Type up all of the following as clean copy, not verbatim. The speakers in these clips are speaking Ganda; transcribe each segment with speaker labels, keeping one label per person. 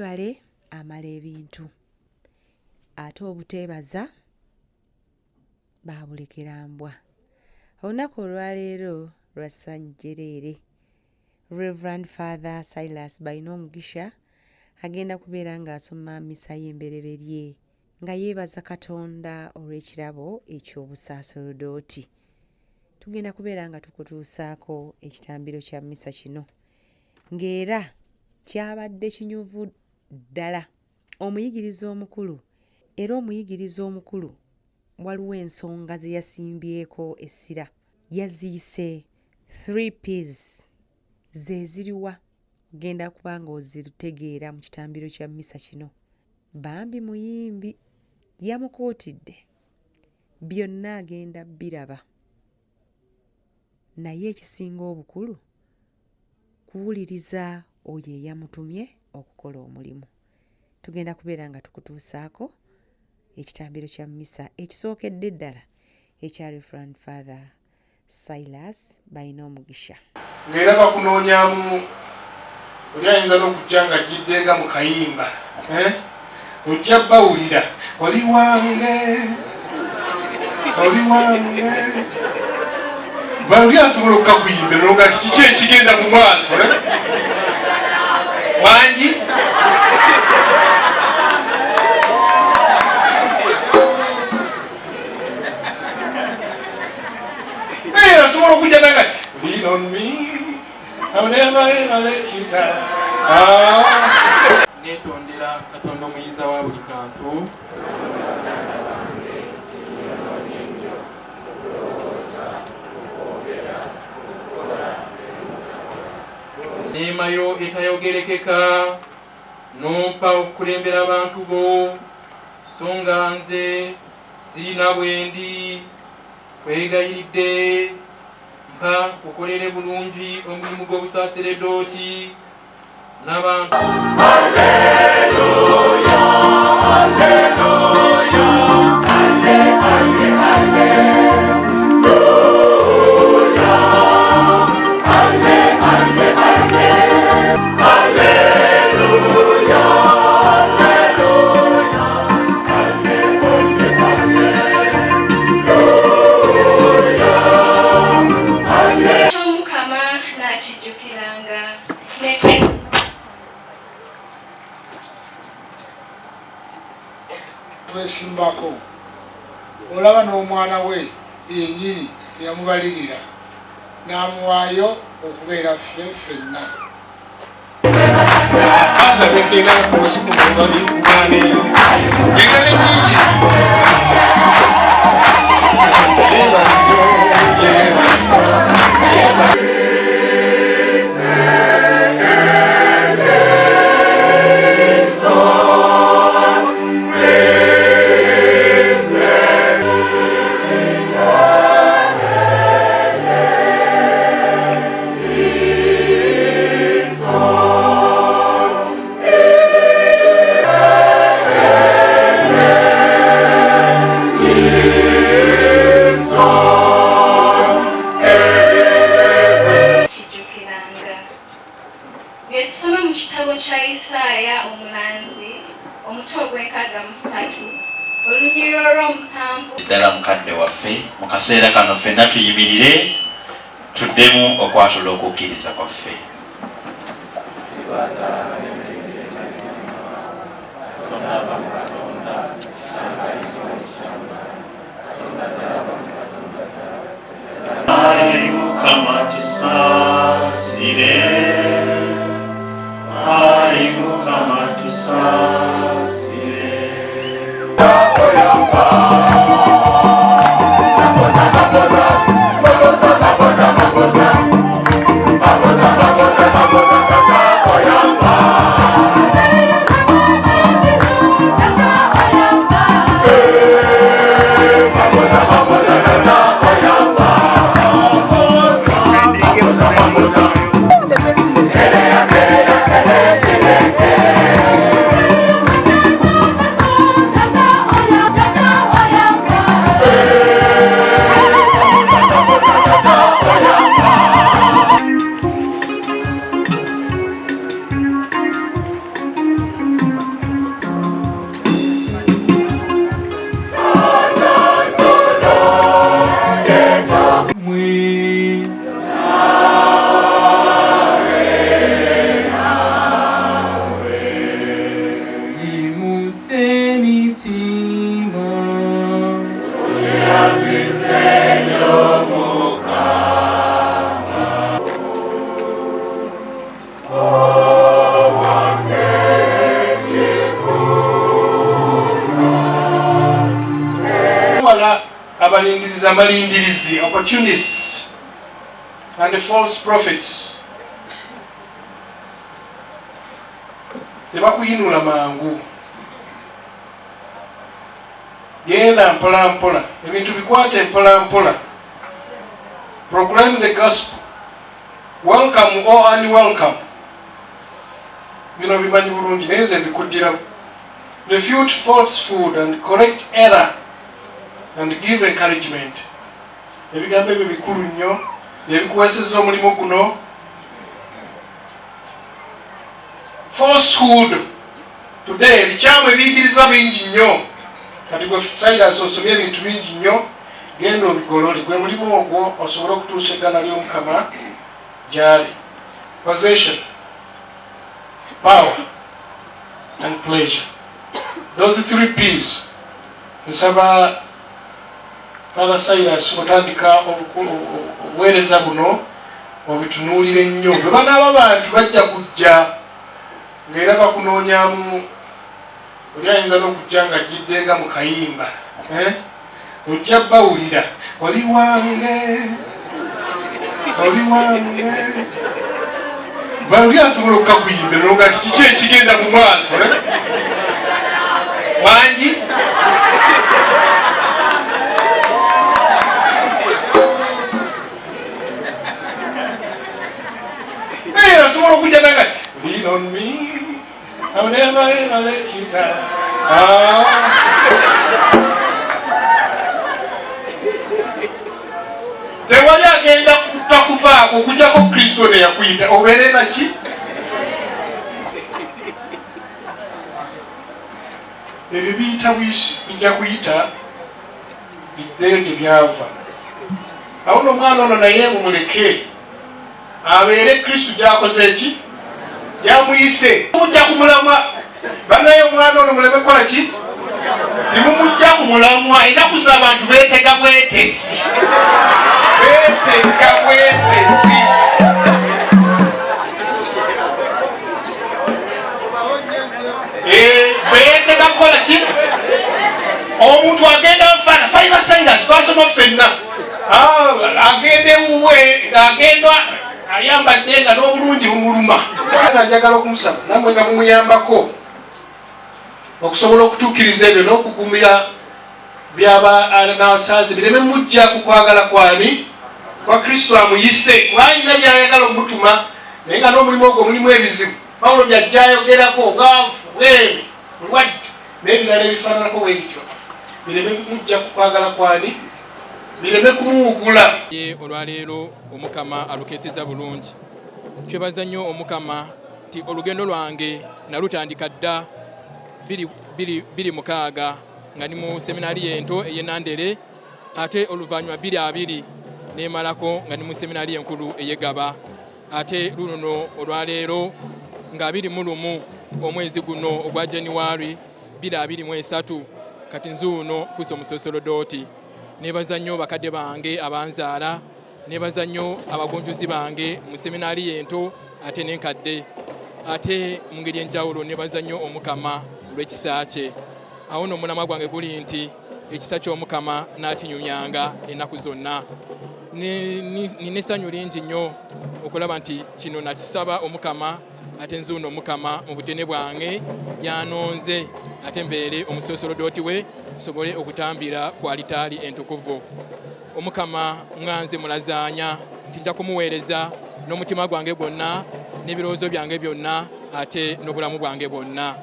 Speaker 1: obwebale amala ebintu ate obuteebaza baabulekera mbwa. Olunaku olwaleero lwa ssanyu jjereere. Reverend Father Cyrus Bainomugisha agenda kubeera ng'asoma mmisa y'embereberye nga yeebaza Katonda olw'ekirabo eky'obusaaserodooti. Tugenda kubeera nga tukutuusaako ekitambiro kya mmisa kino ng'era kyabadde kinyuvu ddala. Omuyigiriza omukulu era omuyigiriza omukulu waliwo ensonga ze yasimbyeko essira. Yaziise 3 P's ze ziriwa ogenda kuba ng'ozitegeera mu kitambiro kya mmisa kino. Bambi muyimbi yamukuutidde byonna agenda biraba, naye ekisinga obukulu kuwuliriza oyo eyamutumye okukola omulimu. Tugenda kubeera nga tukutuusaako ekitambiro kya mmisa ekisookedde ddala ekya Reverend Father Cyrus Bainomugisha.
Speaker 2: Ng'era bakunoonyaamu oli ayinza n'okujja nga ajjidde nga mu kayimba, ojja bawulira oli wange oli wange bali asobola okukakuyimba nonga kiki ekigenda mu maaso Bangi asobola okujja nanga lean on me I'll never ever let you down. Netondera Katonda omuyiza wa buli kantu. Neema yo etayogerekeka nompa okukulembera abantu bo, so nga nze sirina bwendi kwegayiridde mpa ukolere bulungi omulimu gw'obusaaseredooti n'abantu. Alleluya, alleluya, alle, alle, alleluya, alle, alle, alle, alleluya, alleluya, alle, alle, alleluya.
Speaker 3: Mukama nakijjukiranga
Speaker 4: wesimbako olaba n'omwana we yennyini yamubalirira n'amuwaayo okubeera ffe ffenna.
Speaker 5: Ddala mukadde waffe mu kaseera kano ffenna tuyimirire tuddemu okwatula okukkiriza kwaffe. Mukama tusaasire, Mukama tusaasire.
Speaker 2: abayigiriza amalindirizi, opportunists and the false prophets. Tebakuyinula mangu. Genda mpola mpola. Ebintu bikwate mpola mpola. Proclaim the gospel. Welcome or unwelcome. Bino bimanyi bulungi neze mbikuddira. Refute falsehood and correct error and give encouragement. Ebigambo ebyo bikulu nnyo ebikuweeseza omulimu guno. Falsehood today bikyamu ebiyigirizibwa bingi nnyo. Kati gwe Cyrus osomye ebintu bingi nnyo, genda obigolole. Gwe mulimu ogwo osobola okutuusa eggana ly'Omukama gy'ali. Possession, power and pleasure. Those 3 P's. Nsaba Father Cyrus otandika obuweereza buno obitunuulire nnyo. Bwe banaaba abantu bajja kujja ng'era bakunoonyamu, oli ayinza n'okujja ng'ajjidde nga mu kayimba. Ojja bawulira oli wange, oli wange. Bali asobola okukakuyimbira nga kiki ekigenda mu maaso. Bangi asobola okujja nanga lean on me, I'll never ever let you down. Tewali agenda kutakuvaako okujjako Kristo ne yakuyita obeere naki? Ebyo biyita bwisi bijja kuyita biddeyo gye byava. Awo n'omwana ono naye mumuleke abeere Kristo gy'akoze eki? Gy'amuyise. Mujja kumulamwa. Bannaye omwana ono muleme kukola ki? Timumujja kumulamwa. Ennaku zino abantu beetega bwetesi. Beetega bwetesi. Beetega kukola ki? Omuntu agenda nfaana. Five Cyrus twasoma ffenna. Agende wuwe, agenda ayambadde nga n'obulungi bumuluma. Njagala okumusaba nammwe nga mumuyambako okusobola okutuukiriza ebyo n'okugumira byaba n'abasanze bireme mujja ku kwagala kwani kwa Kristo amuyise. Kubaalina byayagala omutuma naye nga n'omulimu ogwo mulimu ebizibu. Pawulo byajja ayogerako ogaavu, bwemi, bulwadde n'ebirala ebifaananako bwe bityo. Bireme mujja ku kwagala kwani, bireme kumuwugula.
Speaker 6: Olwaleero Omukama alukeeseza bulungi. Twebaza nnyo Omukama nti olugendo lwange nalutandika dda 2006 nga ndi mu seminari ento ey'Ennandere, ate oluvannyuma 2020 neemalako nga ndi mu seminari enkulu ey'Egaba, ate luno olwaleero nga 21 omwezi guno ogwa January 2023 kati nzuuno fuuse omusoosolodooti. Neebaza nnyo bakadde bange abanzaala, neebaza nnyo abagunjuzi bange mu seminari ento ate n'enkadde, ate mu ngeri enjawulo neebaza nnyo Omukama olw'ekisa kye. Awo nno omulamwa gwange guli nti ekisa ky'Omukama n'akinyumyanga ennaku zonna. Nina essanyu lingi nnyo okulaba nti kino nakisaba Omukama, ate nzuuno Omukama mu butene bwange yanonze ate mbeere omusoosolodooti we sobole okutambira ku alitaali entukuvu. Omukama nganze mulazaanya nti nja kumuweereza n'omutima gwange gwonna n'ebirowoozo byange byonna ate n'obulamu bwange bwonna.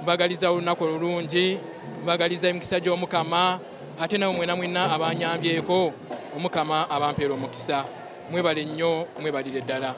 Speaker 6: Mbagaliza olunaku olulungi, mbagaliza emikisa gy'Omukama ate nawe mwenna abanyambyeko Omukama abampeera omukisa. Mwebale nnyo, mwebalire ddala.